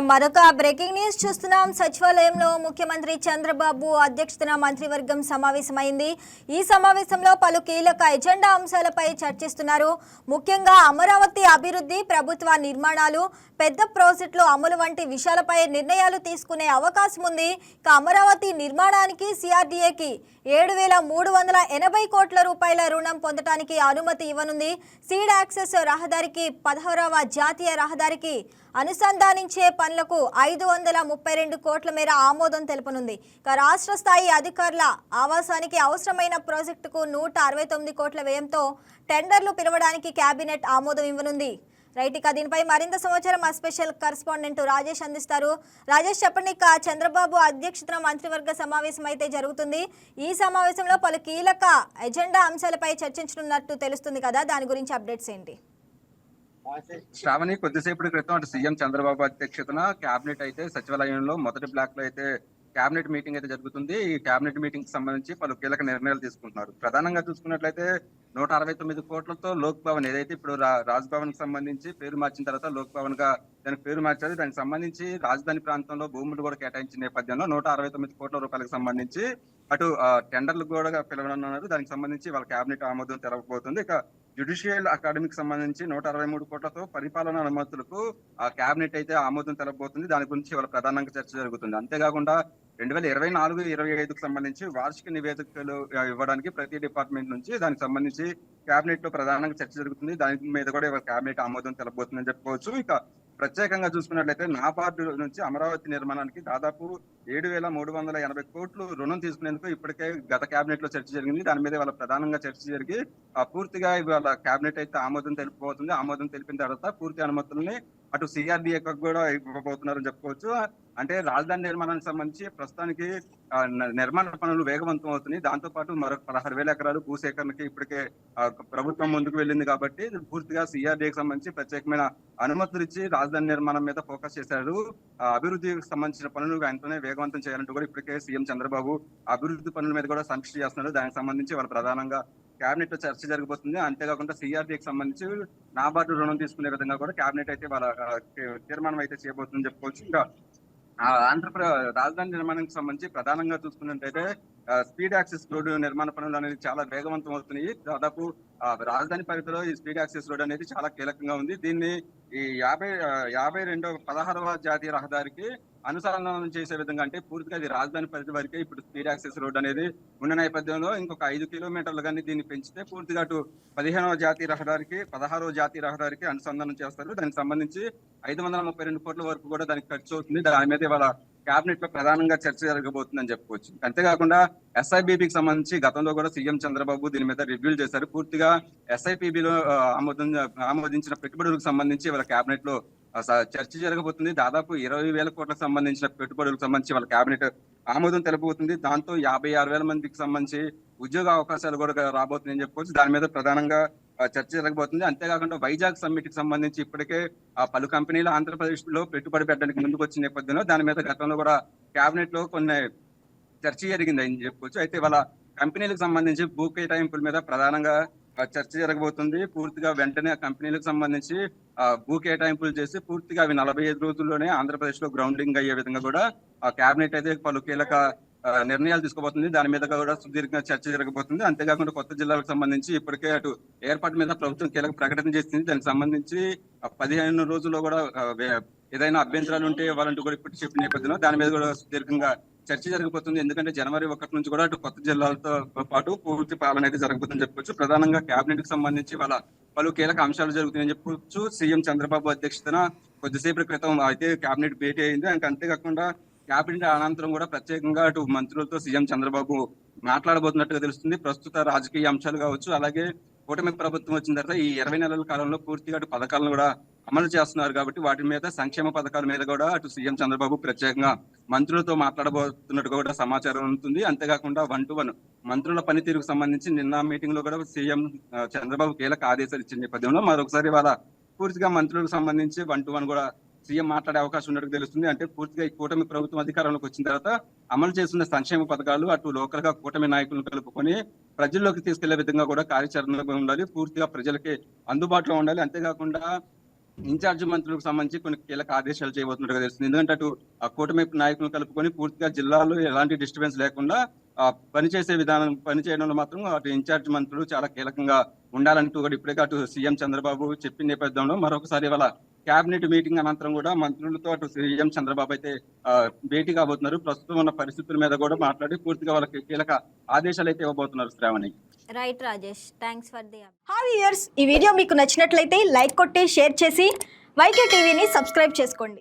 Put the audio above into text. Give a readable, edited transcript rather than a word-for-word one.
మరొక breaking news చూస్తున్నాం. సచివాలయంలో ముఖ్యమంత్రి చంద్రబాబు అధ్యక్షతన మంత్రివర్గం సమావేశమైంది. ఈ సమావేశంలో పలు కీలక ఎజెండా అంశాలపై చర్చిస్తున్నారు. ముఖ్యంగా అమరావతి అభివృద్ధి, ప్రభుత్వ నిర్మాణాలు, పెద్ద ప్రాజెక్టులు అమలు వంటి విషయాలపై నిర్ణయాలు తీసుకునే అవకాశం ఉంది. అమరావతి నిర్మాణానికి సిఆర్డీఏకి 7,380 కోట్ల రూపాయల రుణం పొందడానికి అనుమతి ఇవ్వనుంది. సీడ్ యాక్సెస్ రహదారికి 16వ జాతీయ రహదారికి అనుసంధానించే పనులకు 532 కోట్ల మేర ఆమోదం తెలుపనుంది. రాష్ట్ర స్థాయి అధికారుల ఆవాసానికి అవసరమైన ప్రాజెక్టుకు 169 కోట్ల వ్యయంతో టెండర్లు పిలవడానికి కేబినెట్ ఆమోదం ఇవ్వనుంది. రైట్, ఇక దీనిపై మరింత సమాచారం మా స్పెషల్ కరెస్పాండెంట్ రాజేష్ అందిస్తారు. రాజేష్, చెప్పండి. చంద్రబాబు అధ్యక్షతన మంత్రివర్గ సమావేశం అయితే జరుగుతుంది. ఈ సమావేశంలో పలు కీలక ఎజెండా అంశాలపై చర్చించనున్నట్టు తెలుస్తుంది కదా, దాని గురించి అప్డేట్స్ ఏంటి? శ్రావణి, కొద్దిసేపటి క్రితం అటు సీఎం చంద్రబాబు అధ్యక్షతన కేబినెట్ అయితే సచివాలయంలో మొదటి బ్లాక్ లో అయితే కేబినెట్ మీటింగ్ అయితే జరుగుతుంది. ఈ కేబినెట్ మీటింగ్ కి సంబంధించి పలు కీలక నిర్ణయాలు తీసుకుంటున్నారు. ప్రధానంగా చూసుకున్నట్లయితే 169 కోట్లతో లోక్ భవన్, ఏదైతే ఇప్పుడు రాజ్ భవన్ కి సంబంధించి పేరు మార్చిన తర్వాత లోక్ భవన్ గా దానికి పేరు మార్చారు. దానికి సంబంధించి రాజధాని ప్రాంతంలో భూములు కూడా కేటాయించిన నేపథ్యంలో 169 కోట్ల రూపాయలకు సంబంధించి అటు టెండర్లు కూడా పిలవనున్నారు. దానికి సంబంధించి వాళ్ళ కేబినెట్ ఆమోదం తెలవబోతుంది. ఇక జ్యుడిషియల్ అకాడమీకి సంబంధించి 163 కోట్లతో పరిపాలనా అనుమతులకు ఆ కేబినెట్ అయితే ఆమోదం తెలవబోతుంది. దాని గురించి వాళ్ళ ప్రధానంగా చర్చ జరుగుతుంది. అంతేకాకుండా 2024-25కు సంబంధించి వార్షిక నివేదికలు ఇవ్వడానికి ప్రతి డిపార్ట్మెంట్ నుంచి దానికి సంబంధించి కేబినెట్ లో ప్రధానంగా చర్చ జరుగుతుంది. దాని మీద కూడా కేబినెట్ ఆమోదం తెలబోతుందని చెప్పుకోవచ్చు. ఇక ప్రత్యేకంగా చూసుకున్నట్లయితే నాబార్డు నుంచి అమరావతి నిర్మాణానికి దాదాపు 7,380 కోట్లు రుణం తీసుకునేందుకు ఇప్పటికే గత కేబినెట్ లో చర్చ జరిగింది. దాని మీద వాళ్ళ ప్రధానంగా చర్చ జరిగి పూర్తిగా ఇవాళ కేబినెట్ అయితే ఆమోదం తెలిపిపోతుంది. ఆమోదం తెలిపిన తర్వాత పూర్తి అనుమతుల్ని అటు సిఆర్డీఏ కూడా ఇవ్వబోతున్నారని చెప్పుకోవచ్చు. అంటే రాజధాని నిర్మాణానికి సంబంధించి ప్రస్తుతానికి నిర్మాణ పనులు వేగవంతం అవుతున్నాయి. దాంతో పాటు మరొక 16,000 ఎకరాలు భూసేకరణకి ఇప్పటికే ప్రభుత్వం ముందుకు వెళ్ళింది. కాబట్టి పూర్తిగా సిఆర్డీఏకి సంబంధించి ప్రత్యేకమైన అనుమతులు ఇచ్చి రాజధాని నిర్మాణం మీద ఫోకస్ చేశారు. అభివృద్ధికి సంబంధించిన పనులు వెంటనే వేగవంతం చేయాలంటూ కూడా ఇప్పటికే సీఎం చంద్రబాబు అభివృద్ధి పనుల మీద కూడా సమీక్ష చేస్తున్నారు. దానికి సంబంధించి వాళ్ళు ప్రధానంగా కేబినెట్ లో చర్చ జరగబోతుంది. అంతేకాకుండా సిఆర్డీకి సంబంధించి నాబార్డు రుణం తీసుకునే విధంగా కూడా కేబినెట్ అయితే వాళ్ళ తీర్మానం అయితే చేయబోతుందని చెప్పుకోవచ్చు. ఇంకా రాజధాని నిర్మాణానికి సంబంధించి ప్రధానంగా చూసుకున్నట్టయితే స్పీడ్ యాక్సెస్ రోడ్డు నిర్మాణ పనులు అనేది చాలా వేగవంతం అవుతున్నాయి. దాదాపు రాజధాని పరిధిలో ఈ స్పీడ్ యాక్సెస్ రోడ్ అనేది చాలా కీలకంగా ఉంది. దీన్ని ఈ 16వ జాతీయ రహదారికి అనుసంధానం చేసే విధంగా, అంటే పూర్తిగా ఇది రాజధాని పరిధి వరకే ఇప్పుడు స్పీడ్ యాక్సెస్ రోడ్ అనేది ఉన్న నేపథ్యంలో ఇంకొక 5 కిలోమీటర్లు కానీ దీన్ని పెంచితే పూర్తిగా అటు 16వ జాతీయ రహదారికి అనుసంధానం చేస్తారు. దానికి సంబంధించి 532 కోట్ల వరకు కూడా దానికి ఖర్చు అవుతుంది. దాని మీద ఇవాళ కేబినెట్ లో ప్రధానంగా చర్చ జరగబోతుందని చెప్పుకోవచ్చు. అంతేకాకుండా ఎస్ఐబిబికి సంబంధించి గతంలో కూడా సీఎం చంద్రబాబు దీని మీద రివ్యూలు చేశారు. పూర్తిగా ఎస్ఐపిబిలో ఆమోదించిన పెట్టుబడులకు సంబంధించి వాళ్ళ కేబినెట్ లో చర్చ జరగబోతుంది. దాదాపు 20,000 కోట్లకు సంబంధించిన పెట్టుబడులకు సంబంధించి వాళ్ళ కేబినెట్ ఆమోదం తెలబోతుంది. దాంతో 56,000 మందికి సంబంధించి ఉద్యోగ అవకాశాలు కూడా రాబోతున్నాయని చెప్పుకోవచ్చు. దాని మీద ప్రధానంగా చర్చ జరగబోతుంది. అంతేకాకుండా వైజాగ్ సమ్మిట్ కి సంబంధించి ఇప్పటికే పలు కంపెనీలు ఆంధ్రప్రదేశ్ లో పెట్టుబడి పెట్టడానికి ముందుకు వచ్చిన నేపథ్యంలో దాని మీద గతంలో కూడా కేబినెట్ లో కొన్ని చర్చ జరిగింది అని చెప్పుకోవచ్చు. అయితే వాళ్ళ కంపెనీలకు సంబంధించి భూ కేటాయింపుల మీద ప్రధానంగా చర్చ జరగబోతుంది. పూర్తిగా వెంటనే కంపెనీలకు సంబంధించి భూ కేటాయింపులు చేసి పూర్తిగా అవి 45 రోజుల్లోనే ఆంధ్రప్రదేశ్ లో గ్రౌండింగ్ అయ్యే విధంగా కూడా కేబినెట్ అయితే పలు కీలక నిర్ణయాలు తీసుకోబోతుంది. దాని మీద కూడా సుదీర్ఘంగా చర్చ జరగబోతుంది. అంతేకాకుండా కొత్త జిల్లాలకు సంబంధించి ఇప్పటికే అటు ఏర్పాటు మీద ప్రభుత్వం కీలక ప్రకటన చేసింది. దానికి సంబంధించి 15 రోజుల్లో కూడా ఏదైనా అభ్యంతరాలు ఉంటే ఇవ్వాలంటూ కూడా ఇప్పుడు చెప్పిన నేపథ్యంలో దాని మీద కూడా సుదీర్ఘంగా చర్చ జరగబోతుంది. ఎందుకంటే జనవరి 1 నుంచి కూడా అటు కొత్త జిల్లాలతో పాటు పూర్తి పాలన అయితే జరగబోతుందని చెప్పుకోవచ్చు. ప్రధానంగా కేబినెట్ కి సంబంధించి వాళ్ళ పలు కీలక అంశాలు జరుగుతున్నాయని చెప్పుకోవచ్చు. సీఎం చంద్రబాబు అధ్యక్షతన కొద్దిసేపటి క్రితం అయితే కేబినెట్ భేటీ అయింది. అంతేకాకుండా కేబినెట్ అనంతరం కూడా ప్రత్యేకంగా అటు మంత్రులతో సీఎం చంద్రబాబు మాట్లాడబోతున్నట్టుగా తెలుస్తుంది. ప్రస్తుత రాజకీయ అంశాలు కావచ్చు, అలాగే కూటమి ప్రభుత్వం వచ్చిన తర్వాత ఈ 20 నెలల కాలంలో పూర్తిగా అటు పథకాలను కూడా అమలు చేస్తున్నారు. కాబట్టి వాటి మీద, సంక్షేమ పథకాల మీద కూడా అటు సీఎం చంద్రబాబు ప్రత్యేకంగా మంత్రులతో మాట్లాడబోతున్నట్టుగా కూడా సమాచారం ఉంటుంది. అంతేకాకుండా 1-to-1 మంత్రుల పనితీరుకు సంబంధించి నిన్న మీటింగ్ లో కూడా సీఎం చంద్రబాబు కీలక ఆదేశాలు ఇచ్చిన నేపథ్యంలో మరొకసారి వాళ్ళ పూర్తిగా మంత్రులకు సంబంధించి 1-to-1 కూడా సీఎం మాట్లాడే అవకాశం ఉన్నట్టు తెలుస్తుంది. అంటే పూర్తిగా ఈ కూటమి ప్రభుత్వం అధికారంలోకి వచ్చిన తర్వాత అమలు చేస్తున్న సంక్షేమ పథకాలు అటు లోకల్ గా కూటమి నాయకులను కలుపుకొని ప్రజల్లోకి తీసుకెళ్లే విధంగా కూడా కార్యాచరణ ఉండాలి. పూర్తిగా ప్రజలకి అందుబాటులో ఉండాలి. అంతేకాకుండా ఇన్ఛార్జ్ మంత్రులకు సంబంధించి కొన్ని కీలక ఆదేశాలు చేయబోతున్నట్టుగా తెలుస్తుంది. ఎందుకంటే అటు ఆ కూటమి నాయకులను కలుపుకొని పూర్తిగా జిల్లాలో ఎలాంటి డిస్టర్బెన్స్ లేకుండా పనిచేసే విధానం పనిచేయడంలో మాత్రం అటు ఇన్ఛార్జ్ మంత్రులు చాలా కీలకంగా ఉండాలంటూ కూడా ఇప్పుడే అటు సీఎం చంద్రబాబు చెప్పిన నేపథ్యంలో మరొకసారి వాళ్ళ కేబినెట్ మీటింగ్ అనంతరం కూడా మంత్రులతో అటు సీఎం చంద్రబాబు అయితే భేటీ కాబోతున్నారు. ప్రస్తుతం ఉన్న పరిస్థితుల మీద కూడా మాట్లాడి పూర్తిగా వాళ్ళకి కీలక ఆదేశాలు అయితే ఇవ్వబోతున్నారు Shravani. Right Rajesh, thanks for the hi viewers, ఈ వీడియో మీకు నచ్చినట్లయితే లైక్ కొట్టి షేర్ చేసి వైకే టీవీని సబ్స్క్రైబ్ చేసుకోండి.